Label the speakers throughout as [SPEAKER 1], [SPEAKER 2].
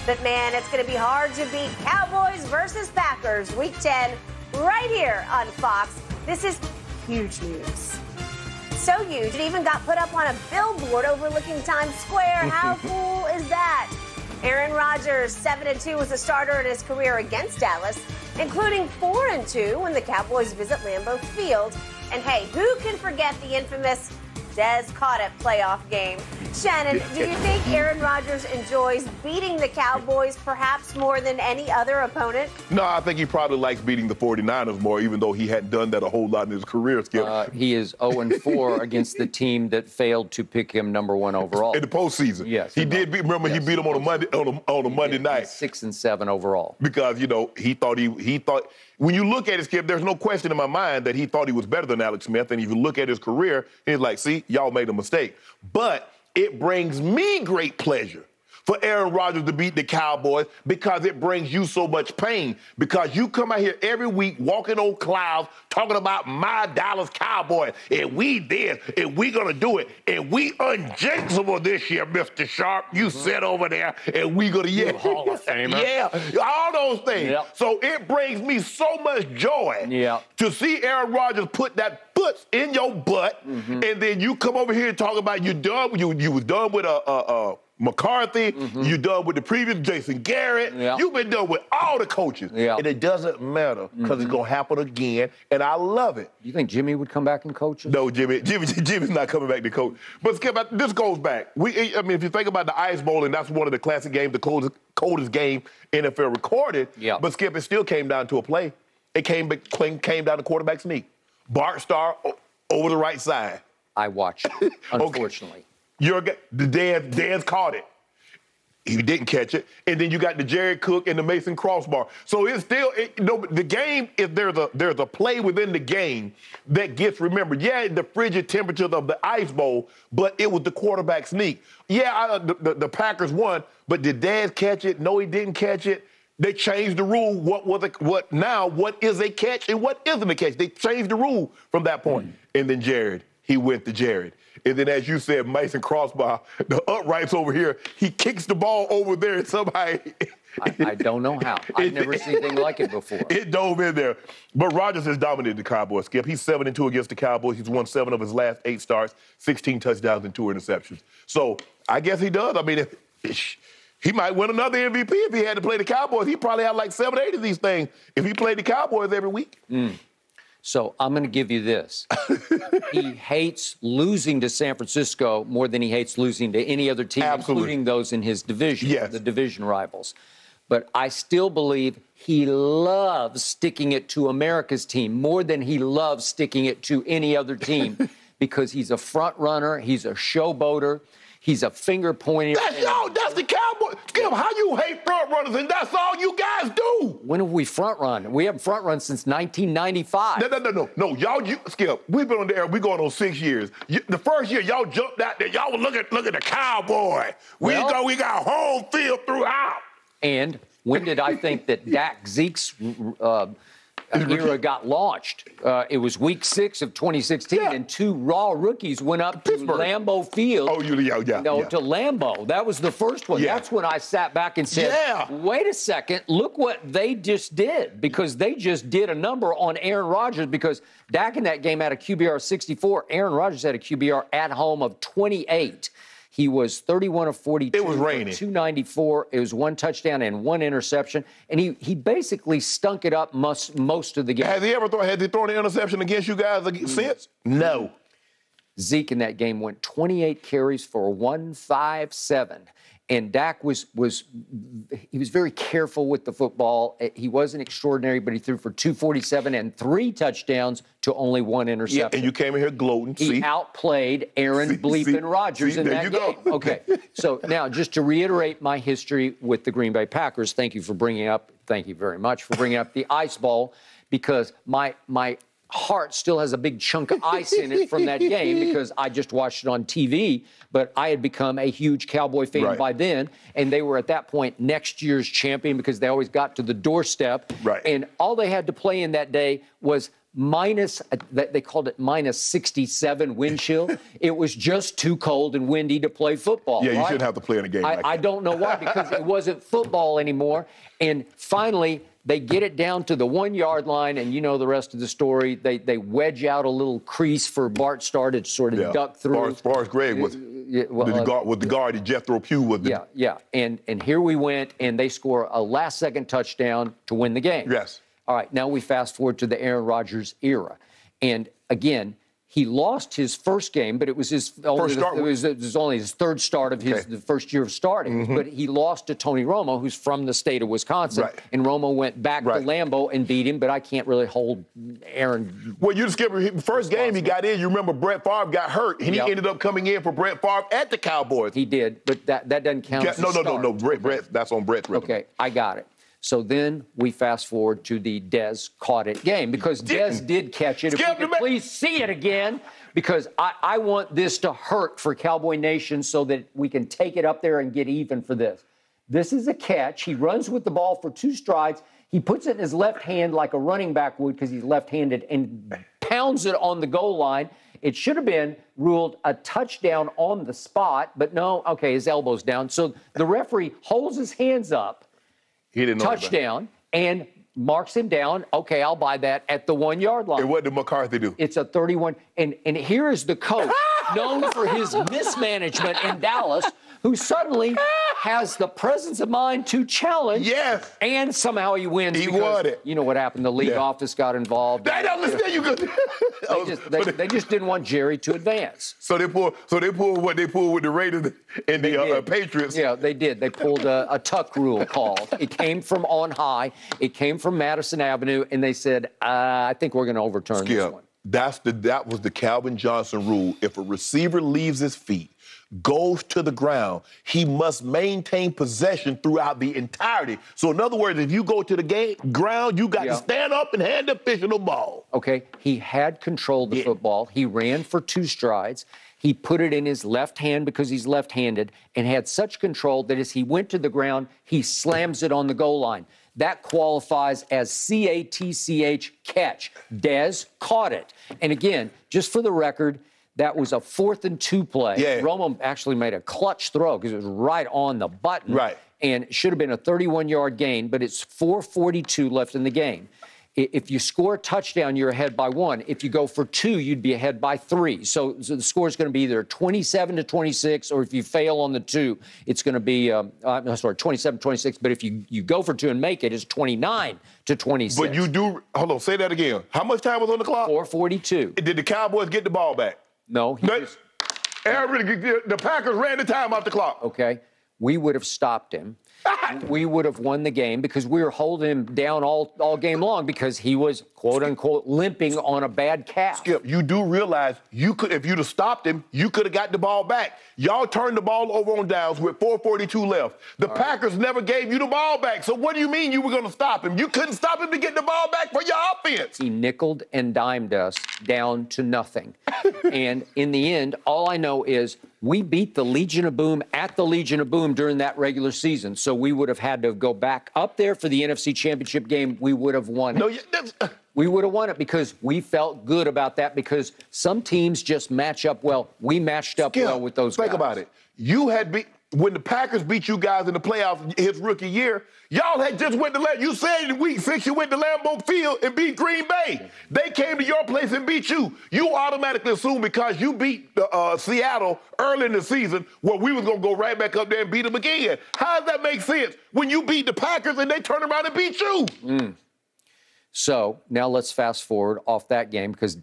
[SPEAKER 1] But, man, it's going to be hard to beat Cowboys versus Packers Week 10 right here on Fox. This is huge news. So huge, it even got put up on a billboard overlooking Times Square. How cool is that? Aaron Rodgers, 7-2 as a starter in his career against Dallas, including 4-2 when the Cowboys visit Lambeau Field. And, hey, who can forget the infamous Des Caught It playoff game? Shannon, do you think Aaron Rodgers enjoys beating the Cowboys perhaps more than any other opponent?
[SPEAKER 2] No, I think he probably likes beating the 49ers more, even though he hadn't done that a whole lot in his career, Skip.
[SPEAKER 3] He is 0-4 against the team that failed to pick him #1 overall.
[SPEAKER 2] In the postseason.
[SPEAKER 3] Yes.
[SPEAKER 2] He did beat, remember, he beat him on a Monday night.
[SPEAKER 3] 6-7 overall.
[SPEAKER 2] Because, you know, he thought when you look at it, Skip, there's no question in my mind that he thought he was better than Alex Smith. And if you look at his career, he's like, see, y'all made a mistake. But it brings me great pleasure for Aaron Rodgers to beat the Cowboys because it brings you so much pain. Because you come out here every week walking on clouds talking about my Dallas Cowboys, and we did, and we gonna do it, and we unjinxable this year, Mr. Sharp. You sit over there, and we gonna, yeah.
[SPEAKER 3] Hall of Famer.
[SPEAKER 2] Yeah, all those things. Yep. So it brings me so much joy to see Aaron Rodgers put that foot in your butt, and then you come over here and talk about you was done with McCarthy, you done with the previous Jason Garrett, you've been done with all the coaches. And it doesn't matter because it's going to happen again, and I love it.
[SPEAKER 3] You think Jimmy would come back and coach us?
[SPEAKER 2] No, Jimmy's not coming back to coach. But Skip, this goes back. I mean, if you think about the Ice Bowl, and that's one of the classic games, the coldest game NFL recorded, but Skip, it still came down to a play. It came down to quarterback sneak. Bart Starr over the right side.
[SPEAKER 3] I watched, unfortunately.
[SPEAKER 2] Dan caught it. He didn't catch it. And then you got the Jared Cook and the Mason crossbar. So it's still, the game, if there's a play within the game that gets remembered. Yeah, the frigid temperatures of the Ice Bowl, but it was the quarterback sneak. Yeah, the Packers won, but did Dad catch it? No, he didn't catch it. They changed the rule. What is a catch and what isn't a catch? They changed the rule from that point. And then he went to Jared. And then, as you said, Mason crossbar, the uprights over here, he kicks the ball over there and somebody...
[SPEAKER 3] I don't know how. I've never seen anything like it before.
[SPEAKER 2] It dove in there. But Rodgers has dominated the Cowboys, Skip. He's 7-2 against the Cowboys. He's won 7 of his last 8 starts, 16 touchdowns and 2 interceptions. So I guess he does. I mean, he might win another MVP if he had to play the Cowboys. He probably had like 7 or 8 of these things if he played the Cowboys every week.
[SPEAKER 3] So I'm going to give you this. He hates losing to San Francisco more than he hates losing to any other team, including those in his division, the division rivals. But I still believe he loves sticking it to America's team more than he loves sticking it to any other team because he's a front runner, he's a showboater. He's a finger pointing.
[SPEAKER 2] That's the Cowboys. Skip, how you hate front runners and that's all you guys do?
[SPEAKER 3] When have we front run? We haven't front run since 1995.
[SPEAKER 2] No. Skip, we've been on the air. We're going on 6 years. The first year, y'all jumped out there. Y'all were look at the Cowboy. We got home field throughout.
[SPEAKER 3] And when did I think that Zeke's era got launched? It was week 6 of 2016, and 2 raw rookies went up to Lambeau Field. To Lambeau. That was the first one. That's when I sat back and said, wait a second, look what they just did, because they just did a number on Aaron Rodgers, because Dak in that game had a QBR of 64. Aaron Rodgers had a QBR at home of 28. He was 31 of 42.
[SPEAKER 2] It was raining.
[SPEAKER 3] 294. It was 1 touchdown and 1 interception. And he basically stunk it up most of the game.
[SPEAKER 2] Has he thrown an interception against you guys since? No.
[SPEAKER 3] Zeke in that game went 28 carries for 157. And Dak was very careful with the football. He wasn't extraordinary, but he threw for 247 and 3 touchdowns to only 1 interception.
[SPEAKER 2] Yeah, and you came in here gloating.
[SPEAKER 3] He outplayed Aaron Rodgers in that game. Okay, so now just to reiterate my history with the Green Bay Packers, thank you very much for bringing up the Ice Bowl, because my heart still has a big chunk of ice in it from that game because I just watched it on TV, but I had become a huge Cowboy fan by then, and they were at that point next year's champion because they always got to the doorstep. And all they had to play in that day was they called it minus 67 wind chill. It was just too cold and windy to play football.
[SPEAKER 2] Yeah, you
[SPEAKER 3] right?
[SPEAKER 2] shouldn't have to play in a game like that.
[SPEAKER 3] I don't know why, because it wasn't football anymore. And finally, they get it down to the 1 yard line, and you know the rest of the story. They wedge out a little crease for Bart Starr to sort of duck through.
[SPEAKER 2] Forrest Gregg was the guard, and Jethro Pugh was the...
[SPEAKER 3] Yeah. And here we went, and they score a last-second touchdown to win the game.
[SPEAKER 2] Yes.
[SPEAKER 3] All right, now we fast forward to the Aaron Rodgers era. And again, he lost his first game, but it was his only, it was only his third start of the first year of starting. But he lost to Tony Romo, who's from the state of Wisconsin. Right. And Romo went back to Lambeau and beat him, but I can't really hold Aaron.
[SPEAKER 2] Well, you just skip the first game he got in. You remember Brett Favre got hurt, and he ended up coming in for Brett Favre at the Cowboys.
[SPEAKER 3] He did, but that doesn't count.
[SPEAKER 2] No. Brett, that's on Brett's record.
[SPEAKER 3] Okay, I got it. So then we fast forward to the Dez caught it game, because Dez did catch it. If we could please see it again, because I want this to hurt for Cowboy Nation so that we can take it up there and get even for this. This is a catch. He runs with the ball for 2 strides. He puts it in his left hand like a running back would, because he's left-handed, and pounds it on the goal line. It should have been ruled a touchdown on the spot, but no, okay, his elbow's down. So the referee holds his hands up.
[SPEAKER 2] He didn't know
[SPEAKER 3] touchdown and marks him down. Okay, I'll buy that at the 1 yard line.
[SPEAKER 2] And what did McCarthy do?
[SPEAKER 3] It's a 31. And here is the coach, known for his mismanagement in Dallas, who suddenly has the presence of mind to challenge.
[SPEAKER 2] Yes.
[SPEAKER 3] And somehow he wins.
[SPEAKER 2] He won it.
[SPEAKER 3] You know what happened? The league office got involved.
[SPEAKER 2] I don't understand you.
[SPEAKER 3] They just didn't want Jerry to advance.
[SPEAKER 2] So they pulled what they pulled with the Raiders and the Patriots.
[SPEAKER 3] Yeah, they did. They pulled a tuck rule call. It came from on high. It came from Madison Avenue, and they said, I think we're going to overturn this one.
[SPEAKER 2] That was the Calvin Johnson rule. If a receiver leaves his feet, goes to the ground, he must maintain possession throughout the entirety. So in other words, if you go to the ground, you got to stand up and hand the official the ball.
[SPEAKER 3] Okay, he had controlled the football. He ran for 2 strides. He put it in his left hand because he's left-handed, and had such control that as he went to the ground, he slams it on the goal line. That qualifies as CATCH, catch. Dez caught it. And again, just for the record, that was a 4th and 2 play.
[SPEAKER 2] Yeah.
[SPEAKER 3] Romo actually made a clutch throw because it was right on the button.
[SPEAKER 2] Right.
[SPEAKER 3] And it should have been a 31-yard gain, but it's 4:42 left in the game. If you score a touchdown, you're ahead by 1. If you go for 2, you'd be ahead by 3. So the score is going to be either 27-26, or if you fail on the 2, it's going to be 27-26. But if you go for 2 and make it, it's 29-26.
[SPEAKER 2] But you do. Hold on, say that again. How much time was on the clock?
[SPEAKER 3] 4:42.
[SPEAKER 2] Did the Cowboys get the ball back?
[SPEAKER 3] No.
[SPEAKER 2] The Packers ran the time off the clock.
[SPEAKER 3] Okay. We would have stopped him. We would have won the game because we were holding him down all game long because he was, quote unquote, limping on a bad calf.
[SPEAKER 2] Skip, you do realize if you'd have stopped him, you could have got the ball back. Y'all turned the ball over on downs with 4:42 left. The Packers never gave you the ball back. So what do you mean you were going to stop him? You couldn't stop him to get the ball back for your offense.
[SPEAKER 3] He nickeled and dimed us down to nothing. And in the end, all I know is we beat the Legion of Boom at the Legion of Boom during that regular season. So we would have had to go back up there for the NFC Championship game. We would have won it. We would have won it because we felt good about that, because some teams just match up well. We matched up well with those guys.
[SPEAKER 2] Think about it. When the Packers beat you guys in the playoffs his rookie year, y'all had just went to you said in week 6 you went to Lambeau Field and beat Green Bay. They came to your place and beat you. You automatically assume because you beat Seattle early in the season, well, we was going to go right back up there and beat them again. How does that make sense when you beat the Packers and they turn around and beat you?
[SPEAKER 3] So now let's fast forward off that game, because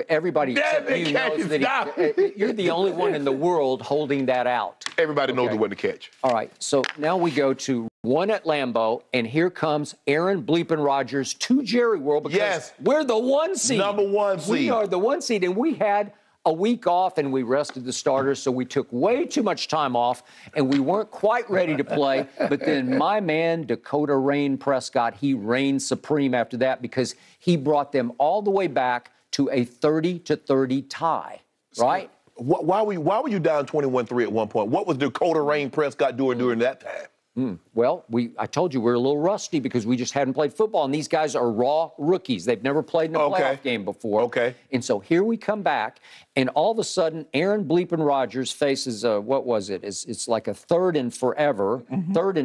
[SPEAKER 3] everybody except you knows that you're the only one in the world holding that out.
[SPEAKER 2] Everybody knows the one to catch.
[SPEAKER 3] All right, so now we go to one at Lambeau, and here comes Aaron Bleepin Rodgers to Jerry World, because we're the 1 seed.
[SPEAKER 2] Number 1 seed.
[SPEAKER 3] We are the 1 seed, and we had a week off, and we rested the starters, so we took way too much time off, and we weren't quite ready to play. But then my man, Dakota Rain Prescott, he reigned supreme after that, because he brought them all the way back to a 30-30 tie, right?
[SPEAKER 2] Why were you down 21-3 at one point? What was Dakota Rain Prescott doing during that time?
[SPEAKER 3] Well, I told you we're a little rusty because we just hadn't played football, and these guys are raw rookies. They've never played in a playoff game before.
[SPEAKER 2] Okay.
[SPEAKER 3] And so here we come back, and all of a sudden, Aaron Bleepin Rodgers faces what was it? It's like a 3rd and forever, 3rd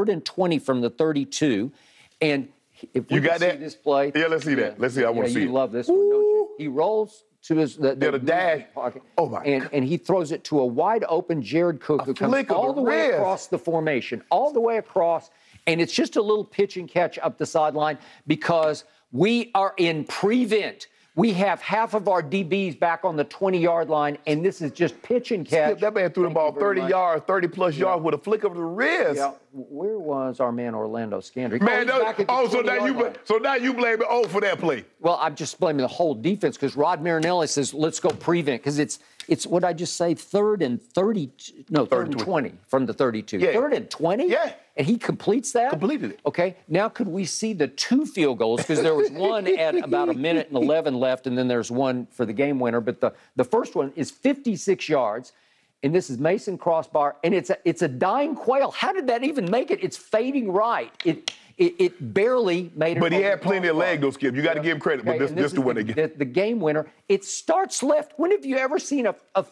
[SPEAKER 3] and 20 from the 32, and if we can see this play,
[SPEAKER 2] yeah, let's see that. Let's see. I want to see
[SPEAKER 3] you
[SPEAKER 2] it.
[SPEAKER 3] love this one, don't you? He rolls to his the
[SPEAKER 2] dash
[SPEAKER 3] pocket.
[SPEAKER 2] Oh my
[SPEAKER 3] God. And he throws it to a wide open Jared Cook who comes all the way across the formation, all the way across, and it's just a little pitch and catch up the sideline because we are in prevent. We have half of our DBs back on the 20-yard line, and this is just pitch and catch.
[SPEAKER 2] That man threw the ball 30 yards, 30-plus yards with a flick of the wrist.
[SPEAKER 3] Yeah. Where was our man Orlando Scandrick?
[SPEAKER 2] Man, so now you blame it for that play.
[SPEAKER 3] Well, I'm just blaming the whole defense because Rod Marinelli says, let's go prevent, because it's what I just say, 3rd and 20 from the 32.
[SPEAKER 2] Yeah.
[SPEAKER 3] 3rd and 20?
[SPEAKER 2] Yeah.
[SPEAKER 3] And he completes that?
[SPEAKER 2] Completed it.
[SPEAKER 3] Okay. Now could we see the 2 field goals? Because there was one at about 1:11 left, and then there's one for the game winner. But the first one is 56 yards. And this is Mason crossbar, and it's a dying quail. How did that even make it? It's fading right. It barely made it.
[SPEAKER 2] But he had plenty of leg, though, Skip. You got to give him credit.
[SPEAKER 3] Okay,
[SPEAKER 2] But this is the one again.
[SPEAKER 3] The game winner. It starts left. When have you ever seen a